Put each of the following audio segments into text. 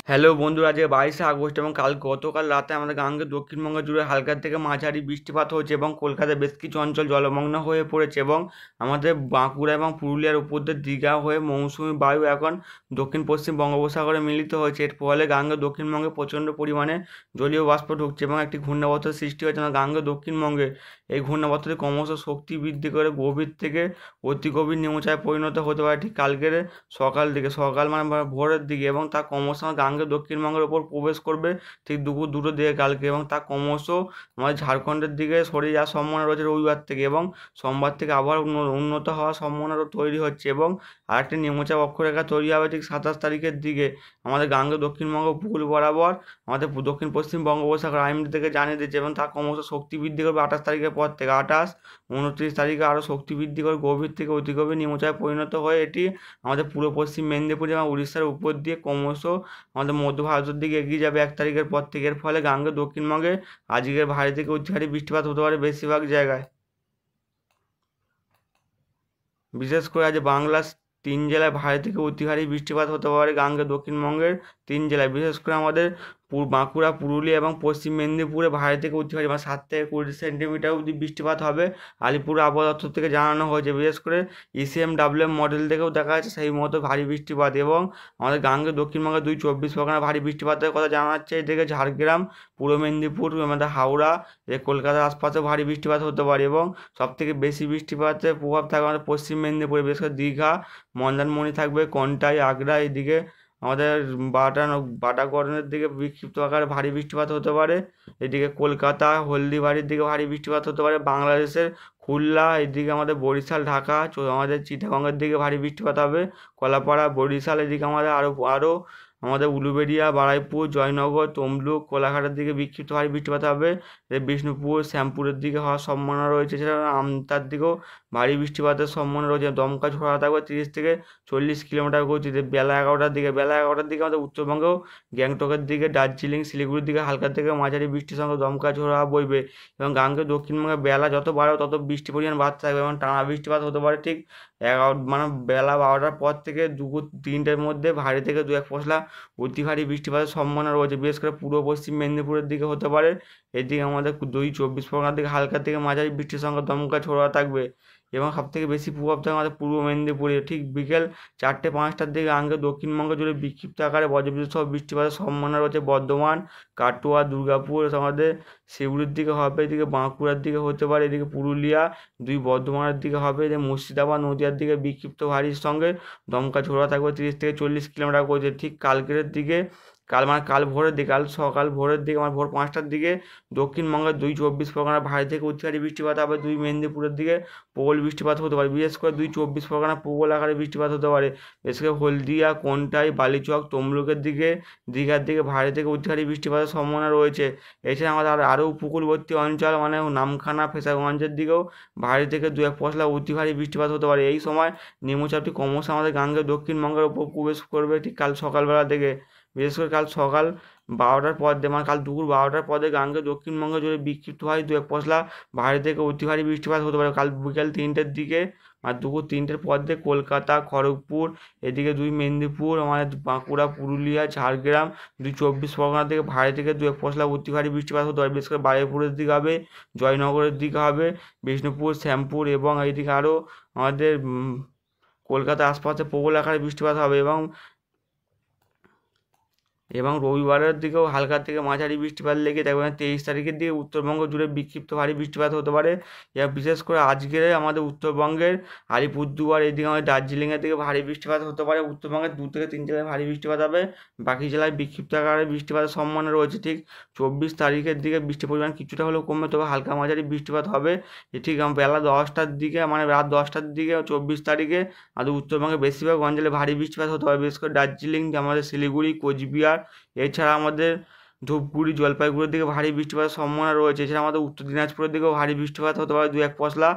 Hello বন্ধুরা, আজকে 22শে August এবং গতকাল রাতে আমাদের গাঙ্গে দক্ষিণবঙ্গ জুড়ে হালকা থেকে মাঝারি বৃষ্টিপাত হয়েছে এবং কলকাতায় বেশ কিছু অঞ্চল জলমগ্ন হয়ে পড়েছে এবং আমাদের বাঁকুড়া এবং পুরুলিয়ার উপর দিয়ে দীঘা হয়ে মৌসুমি বায়ু এখন দক্ষিণ পশ্চিম বঙ্গোপসাগরে মিলিত হয়েছে। এর ফলে গাঙ্গে দক্ষিণবঙ্গে প্রচণ্ড পরিমাণে জলীয় বাষ্প ঢুকছে এবং একটি ঘূর্ণাবর্তের সৃষ্টি হয়েছে আমার গাঙ্গে দক্ষিণবঙ্গে। এই ঘূর্ণাবর্তটি ক্রমশ শক্তি বৃদ্ধি করে গভীর থেকে অতি গভীর নিম্নচাপে পরিণত হতে পারে ঠিক কালকের সকাল মানে ভোরের দিকে, এবং তা ক্রমশ আমার গাঙ্গেয় দক্ষিণবঙ্গের ওপর প্রবেশ করবে ঠিক দুপুর 2টোর দিকে কালকে, এবং তা ক্রমশ আমাদের ঝাড়খণ্ডের দিকে সরে যাওয়ার সম্ভাবনা রয়েছে রবিবার থেকে, এবং সোমবার থেকে আবার উন্নত হওয়ার সম্ভাবনা তৈরি হচ্ছে। এবং আরেকটি নিম্নচাপ অক্ষরেখা তৈরি হবে ঠিক 27 তারিখের দিকে আমাদের গাঙ্গেয় দক্ষিণবঙ্গ উপকূল বরাবর আমাদের দক্ষিণ পশ্চিম বঙ্গোপসাগর আইএমডি থেকে জানিয়ে দিচ্ছে, এবং তা ক্রমশ শক্তি বৃদ্ধি করবে 28 তারিখের পর থেকে। 28, 29 তারিখে আরও শক্তি বৃদ্ধি করে গভীর থেকে অতি গভীর নিম্নচাপে পরিণত হয়ে এটি আমাদের পূর্ব পশ্চিম মেদিনীপুর এবং উড়িষ্যার উপর দিয়ে ক্রমশ আমাদের মধ্য ভারতের দিকে এগিয়ে যাবে 1 তারিখের পর থেকে। এর ফলে গাঙ্গেয় দক্ষিণবঙ্গে আজকের ভারী থেকে অতি ভারী বৃষ্টিপাত হতে পারে বেশিরভাগ জায়গায়। বিশেষ করে আজ বাংলার 3 জেলায় ভারী থেকে অতি ভারী বৃষ্টিপাত হতে পারে গাঙ্গেয় দক্ষিণবঙ্গের 3 জেলায়, বিশেষ করে আমাদের বাঁকুড়া, পুরুলিয়া এবং পশ্চিম মেদিনীপুরে ভারী থেকে অতি ভারী মানে 7 থেকে 20 সেন্টিমিটার অবধি বৃষ্টিপাত হবে। আলিপুর আবহাওয়া দপ্তর থেকে জানানো হয়েছে। বিশেষ করে ECMWM মডেল থেকেও দেখা যাচ্ছে সেই মতো ভারী বৃষ্টিপাত, এবং আমাদের গাঙ্গেয় দক্ষিণবঙ্গে 2 চব্বিশ পরগনা ভারী বৃষ্টিপাতের কথা জানা যাচ্ছে। এদিকে ঝাড়গ্রাম, পূর্ব মেদিনীপুর, আমাদের হাওড়া, কলকাতার আশপাশে ভারী বৃষ্টিপাত হতে পারে, এবং সবথেকে বেশি বৃষ্টিপাতের প্রভাব থাকবে আমাদের পশ্চিম মেদিনীপুরে, বিশেষ করে দীঘা, মন্দারমণি থাকবে, কন্টাই, আগ্রা, এদিকে আমাদের বাটাগড়ের দিকে বিক্ষিপ্ত আকারে ভারী বৃষ্টিপাত হতে পারে। এদিকে কলকাতা, হলদিবাড়ির দিকে ভারী বৃষ্টিপাত হতে পারে। বাংলাদেশের খুলনা, এদিকে আমাদের বরিশাল, ঢাকা, আমাদের চিটাগংয়ের দিকে ভারী বৃষ্টিপাত হবে। কলাপাড়া, বরিশাল, এদিকে আমাদের আরও আমাদের উলুবেড়িয়া, বারুইপুর, জয়নগর, তমলুক, কোলাঘাটের দিকে বিক্ষিপ্ত ভারী বৃষ্টিপাত হবে। বিষ্ণুপুর, শ্যামপুরের দিকে হওয়ার সম্ভাবনা রয়েছে। এছাড়া আমতার দিকেও ভারী বৃষ্টিপাতের সম্ভাবনা রয়েছে। দমকা ঝোড়া থাকবে 30 থেকে 40 কিলোমিটার গতিতে। বেলা 11টার দিকে আমাদের উত্তরবঙ্গেও গ্যাংটকের দিকে, দার্জিলিং, শিলিগুড়ির দিকে হালকা থেকে মাঝারি বৃষ্টির সঙ্গে দমকা ঝোড়া বইবে, এবং গাঙ্গেয় দক্ষিণবঙ্গে বেলা যত বাড়বে তত বৃষ্টির পরিমাণ বাড়তে থাকবে, এবং টানা বৃষ্টিপাত হতে পারে ঠিক 11 বেলা 12টার পর থেকে দুপুর 3টের মধ্যে ভারী থেকে 2-1 পশলা অতি ভারী বৃষ্টিপাতের সম্ভাবনা রয়েছে। বিশেষ করে পূর্ব পশ্চিম মেদিনীপুরের দিকে হতে পারে। এদিকে আমাদের 2 চব্বিশ পরগনার দিকে হালকা থেকে মাঝারি বৃষ্টির সঙ্গে দমকা ঝোড়া থাকবে, এবং সবথেকে বেশি প্রভাব থাকবে আমাদের পূর্ব মেদিনীপুরে। ঠিক বিকেল 4টে-5টার দিকে গাঙ্গেয় দক্ষিণবঙ্গ জুড়ে বিক্ষিপ্ত আকারে বজ্রবিদ্যুৎ সহ বৃষ্টিপাতের সম্ভাবনা রয়েছে। বর্ধমান, কাটোয়া, দুর্গাপুর, আমাদের শিউড়ির দিকে হবে, এদিকে বাঁকুড়ার দিকে হতে পারে, এদিকে পুরুলিয়া, বর্ধমানের দিকে হবে, এদিকে মুর্শিদাবাদ, নদীয়ার দিকে বিক্ষিপ্ত ভারীর সঙ্গে দমকা ঝোড়া থাকবে 30 থেকে 40 কিলোমিটার গতিতে। ঠিক কালকের দিকে কাল ভোরের দিকে, কাল সকাল ভোরের দিকে ভোর 5টার দিকে দক্ষিণবঙ্গের 2 চব্বিশ পরগনা ভারী থেকে অতি ভারী বৃষ্টিপাত হবে। মেদিনীপুরের দিকে প্রবল বৃষ্টিপাত হতে পারে। বিশেষ করে 2 চব্বিশ পরগনা প্রবল আকারে বৃষ্টিপাত হতে পারে। বিশেষ করে হলদিয়া, কোন্টাই, বালিচক, তমলুকের দিকে, দীঘার দিকে ভারী থেকে অতি ভারী বৃষ্টিপাতের সম্ভাবনা রয়েছে। এছাড়া আমাদের আরও উপকূলবর্তী অঞ্চল মানে নামখানা, ফেসাগঞ্জের দিকেও ভারী থেকে 2-1 পশলা অতি ভারী বৃষ্টিপাত হতে পারে। এই সময় নিম্নচাপটি ক্রমশ আমাদের গাঙ্গেয় দক্ষিণবঙ্গের ওপর প্রবেশ করবে ঠিক কাল সকালবেলা থেকে। বিশেষ করে কাল সকাল 12টার পর দিয়ে কাল দুপুর 12টার পরে গাঙ্গেয় দক্ষিণবঙ্গ জুড়ে বিক্ষিপ্ত ভারী 2-1 পশলা ভারী থেকে অতি ভারী বৃষ্টিপাত হতে পারে। কাল বিকেল 3টের দিকে আর দুপুর 3টের পর দিয়ে কলকাতা, খড়গপুর, এদিকে মেদিনীপুর, আমাদের বাঁকুড়া, পুরুলিয়া, ঝাড়গ্রাম, 2 চব্বিশ পরগনা থেকে ভারী থেকে 2-1 পশলা অতি ভারী বৃষ্টিপাত হতে পারে। বিশেষ করে বারুইপুরের দিকে হবে, জয়নগরের দিকে হবে, বিষ্ণুপুর, শ্যামপুর, এবং এইদিকে আরও আমাদের কলকাতার আশপাশে প্রবল আকারে বৃষ্টিপাত হবে, এবং রবিবারের দিকেও হালকা থেকে মাঝারি বৃষ্টিপাত লেগে থাকবে। 23 তারিখের দিকে উত্তরবঙ্গ জুড়ে বিক্ষিপ্ত ভারী বৃষ্টিপাত হতে পারে। এবার বিশেষ করে আজকে আমাদের উত্তরবঙ্গের আলিপুরদুয়ার, এদিকে আমাদের দার্জিলিংয়ের দিকে ভারী বৃষ্টিপাত হতে পারে। উত্তরবঙ্গের 2 থেকে 3 জেলায় ভারী বৃষ্টিপাত হবে, বাকি জেলায় বিক্ষিপ্ত আকারে বৃষ্টিপাতের সম্ভাবনা রয়েছে। ঠিক 24 তারিখের দিকে বৃষ্টির পরিমাণ কিছুটা হলেও কমবে, তবে হালকা মাঝারি বৃষ্টিপাত হবে। ঠিক বেলা 10টার দিকে মানে রাত 10টার দিকে 24 তারিখে আমাদের উত্তরবঙ্গের বেশিরভাগ অঞ্চলে ভারী বৃষ্টিপাত হতে পারে। বিশেষ করে দার্জিলিং, আমাদের শিলিগুড়ি, কোচবিহার, এছাড়া আমাদের ধূপগুড়ি, জলপাইগুড়ির দিকে ভারী বৃষ্টিপাতের সম্ভাবনা রয়েছে। এছাড়া আমাদের উত্তর দিনাজপুরের দিকেও ভারী বৃষ্টিপাত হতে পারে 2-1 পশলা।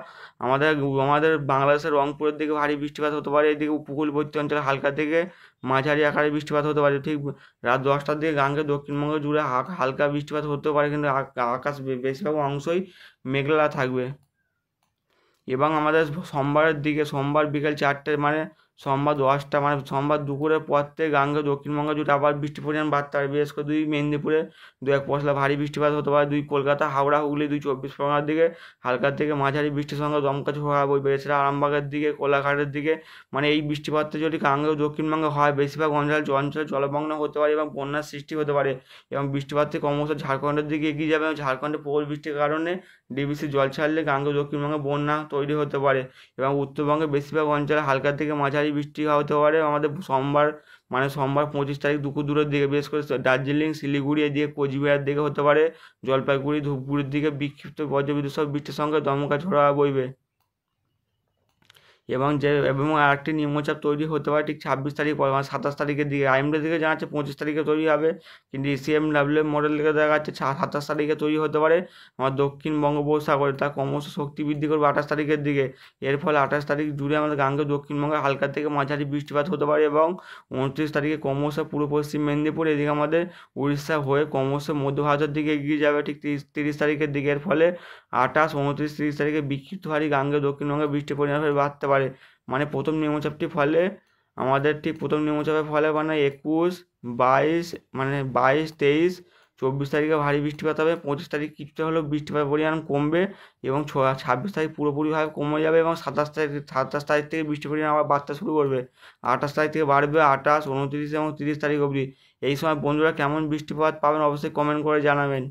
আমাদের বাংলাদেশের রংপুরের দিকে ভারী বৃষ্টিপাত হতে পারে। এদিকে উপকূলবর্তী অঞ্চলে হালকা থেকে মাঝারি আকারে বৃষ্টিপাত হতে পারে। ঠিক রাত 10টার দিকে গাঙ্গেয় দক্ষিণবঙ্গ জুড়ে হালকা বৃষ্টিপাত হতে পারে, কিন্তু আকাশ বেশিরভাগ অংশই মেঘলা থাকবে। এবং আমাদের সোমবার বিকেল 4টে মানে সোমবার 10টা মানে সোমবার দুপুরের পর থেকে গাঙ্গে দক্ষিণবঙ্গ জুড়ে আবার বৃষ্টির পরিমাণ বাড়তে পারে, বিশেষ করে 2 মেদিনীপুরে 2-1 পশলা ভারী বৃষ্টিপাত হতে পারে, 2 কলকাতা, হাওড়া, হুগলি, 2 চব্বিশ পরগনার দিকে হালকা থেকে মাঝারি বৃষ্টির সঙ্গে দমকা ঝোড়ো হাওয়া বইবে। এছাড়া আরামবাগের দিকে, কোলাঘাটের দিকে মানে এই বৃষ্টিপাতটা যদি গাঙ্গে দক্ষিণবঙ্গে হয়, বেশিরভাগ অঞ্চলে জলমগ্ন হতে পারে এবং বন্যার সৃষ্টি হতে পারে। এবং বৃষ্টিপাত থেকে ক্রমশ ঝাড়খণ্ডের দিকে এগিয়ে যাবে এবং ঝাড়খণ্ডে প্রবল বৃষ্টির কারণে ডিভিসি জল ছাড়লে গাঙ্গে দক্ষিণবঙ্গে বন্যা তৈরি হতে পারে। এবং উত্তরবঙ্গের বেশিরভাগ অঞ্চলে হালকা থেকে মাঝারি বৃষ্টি হতে পারে আমাদের সোমবার 25 তারিখ দুপুর দূরের দিকে, বিশেষ করে দার্জিলিং, শিলিগুড়ি এদিকে, কোচবিহার দিকে হতে পারে, জলপাইগুড়ি, ধূপগুড়ির দিকে বিক্ষিপ্ত বজ্রবিদ্যুৎ সহ বৃষ্টির সঙ্গে দমকা ঝোড়ো হাওয়া বইবে। এবং আরেকটি নিম্নচাপ তৈরি হতে পারে ঠিক 26 তারিখ পর, মানে 27 তারিখের দিকে। আইএমডি থেকে জানাচ্ছে 25 তারিখে তৈরি হবে, কিন্তু ইসিএমডব্লিউ মডেল থেকে দেখা যাচ্ছে 27 তারিখে তৈরি হতে পারে আমার দক্ষিণ বঙ্গোপসাগরে। তা ক্রমশ শক্তি বৃদ্ধি করবে 28 তারিখের দিকে। এর ফলে 28 তারিখ জুড়ে আমাদের গাঙ্গে দক্ষিণবঙ্গে হালকা থেকে মাঝারি বৃষ্টিপাত হতে পারে এবং 29 তারিখে ক্রমশ পূর্ব পশ্চিম মেদিনীপুর এদিকে আমাদের উড়িষ্যা হয়ে ক্রমশ মধ্য ভারতের দিকে এগিয়ে যাবে ঠিক 30 তারিখের দিকে। এর ফলে 28, 29, 30 তারিখে বিক্ষিপ্ত ভারী গাঙ্গে দক্ষিণবঙ্গে বৃষ্টির পরিমাণ বাড়তে পারে। মানে প্রথম নিম্নচাপের ফলে মানে 21, 22 মানে 22, 23, 24 তারিখে ভারী বৃষ্টিপাত হবে। 25 তারিখ কিছুটা হলেও বৃষ্টিপাতের পরিমাণ কমবে এবং 26 তারিখ পুরোপুরিভাবে কমে যাবে এবং 27 তারিখ থেকে বৃষ্টির পরিমাণ আবার বাড়তে শুরু করবে। 28 তারিখ থেকে বাড়বে 28, 29 এবং 30 তারিখ অবধি। এই সময় বন্ধুরা কেমন বৃষ্টিপাত পাবেন অবশ্যই কমেন্ট করে জানাবেন।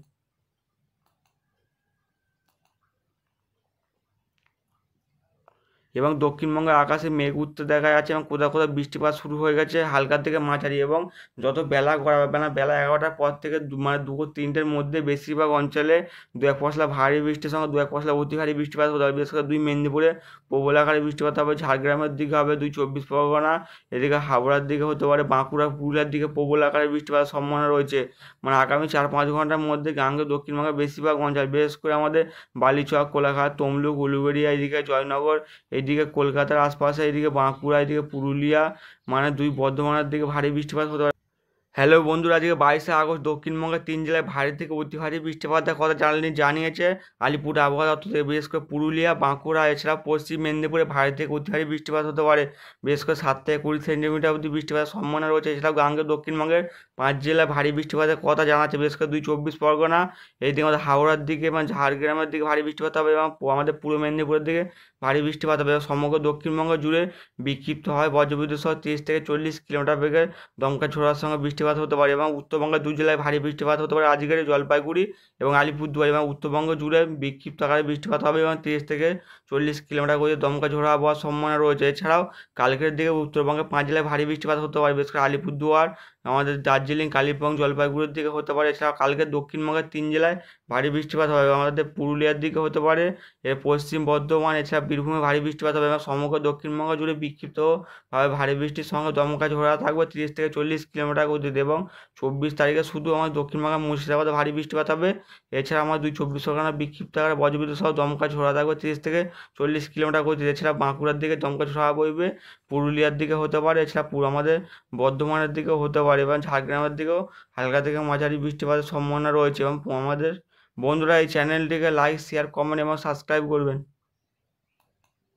এবং দক্ষিণবঙ্গের আকাশে মেঘ উঠতে দেখা যাচ্ছে এবং কোথাও কোথাও বৃষ্টিপাত শুরু হয়ে গেছে হালকা থেকে মাঝারি। এবং যত বেলা গড়াবে না, বেলা 11টার পর থেকে মানে 2-3টের মধ্যে বেশিরভাগ অঞ্চলে 2-1 পশলা ভারী বৃষ্টির সঙ্গে 2-1 পশলা অতি ভারী বৃষ্টিপাত হতে হবে। বিশেষ করে 2 মেদিনীপুরে প্রবল আকারে বৃষ্টিপাত হবে, ঝাড়গ্রামের দিকে হবে, 2 চব্বিশ পরগনা এদিকে, হাওড়ার দিকে হতে পারে, বাঁকুড়া, পুরুলিয়ার দিকে প্রবল আকারে বৃষ্টিপাতের সম্ভাবনা রয়েছে। মানে আগামী 4-5 ঘন্টার মধ্যে গাঙ্গে দক্ষিণবঙ্গের বেশিরভাগ অঞ্চল, বিশেষ করে আমাদের বালিচক, কোলাঘাট, তমলুক, উলুবেড়িয়া এদিকে, জয়নগর এইদিকে, কলকাতার আশপাশে এইদিকে, বাঁকুড়া এদিকে, পুরুলিয়া মানে 2 বর্ধমানের দিকে ভারী বৃষ্টিপাত হতে পারে। হ্যালো বন্ধুরা, আজকে 22শে আগস্ট দক্ষিণবঙ্গের 3 জেলায় ভারী থেকে অতি ভারী বৃষ্টিপাতের কথা জানিয়েছে আলিপুর আবহাওয়া দপ্তর থেকে। বিশেষ করে পুরুলিয়া, বাঁকুড়া এছাড়া পশ্চিম মেদিনীপুরে ভারী থেকে অতি ভারী বৃষ্টিপাত হতে পারে। বিশেষ করে 7 থেকে 20 সেন্টিমিটার অবধি বৃষ্টিপাতের সম্ভাবনা রয়েছে। এছাড়াও গাঙ্গে দক্ষিণবঙ্গের 5 জেলায় ভারী বৃষ্টিপাতের কথা জানাচ্ছে। বিশেষ করে 2 চব্বিশ পরগনা এইদিকে, আমাদের হাওড়ার দিকে মানে ঝাড়গ্রামের দিকে ভারী বৃষ্টিপাত হবে এবং আমাদের পূর্ব মেদিনীপুরের দিকে ভারী বৃষ্টিপাত হবে। সমগ্র দক্ষিণবঙ্গ জুড়ে বিক্ষিপ্ত হয় বজ্রবিদ্যুৎ সহ 30 থেকে 40 কিলোমিটার বেগে দমকা ঝোড়োর সঙ্গে বৃষ্টিপাত হতে পারে। এবং উত্তরবঙ্গের 2 জেলায় ভারী বৃষ্টিপাত হতে পারে, আজকের জলপাইগুড়ি এবং আলিপুরদুয়ার। এবং উত্তরবঙ্গ জুড়ে বিক্ষিপ্ত আকারে বৃষ্টিপাত হবে এবং 30 থেকে 40 কিলোমিটার গতিতে দমকা ঝোড়ো আবহাওয়ার সম্ভাবনা রয়েছে। এছাড়াও কালকের দিকে উত্তরবঙ্গের 5 জেলায় ভারী বৃষ্টিপাত হতে পারে, বিশেষ করে আলিপুরদুয়ার, আমাদের দার্জিলিং, কালিম্পং, জলপাইগুড়ির দিকে হতে পারে। এছাড়াও কালকে দক্ষিণবঙ্গের 3 জেলায় ভারী বৃষ্টিপাত হবে, আমাদের পুরুলিয়ার দিকে হতে পারে, এর পশ্চিম বর্ধমান এছাড়া বীরভূমে ভারী বৃষ্টিপাত হবে। এবং সমগ্র দক্ষিণবঙ্গ জুড়ে বিক্ষিপ্তভাবে ভারী বৃষ্টির সঙ্গে দমকা ঝোড়ো থাকবে 30 থেকে 40 কিলোমিটার গতিতে। এবং 24 তারিখে শুধু আমার দক্ষিণবঙ্গের মুর্শিদাবাদে ভারী বৃষ্টিপাত হবে। এছাড়া আমার 2 চব্বিশ পরগনা বিক্ষিপ্ত আকারে বজ্রবিদ্যুৎ সহ দমকা ঝোড়ো থাকবে 30 থেকে 40 কিলোমিটার গতিতে। এছাড়া বাঁকুড়ার দিকে দমকা ঝোড়ো বইবে, পুরুলিয়ার দিকে হতে পারে, এছাড়া আমাদের বর্ধমানের দিকেও হতে পারে এবং ঝাড়গ্রামের দিকেও হালকা থেকে মাঝারি বৃষ্টিপাতের সম্ভাবনা রয়েছে। এবং আমাদের বন্ধুরা এই চ্যানেলটিকে লাইক, শেয়ার, কমেন্ট এবং সাবস্ক্রাইব করবেন।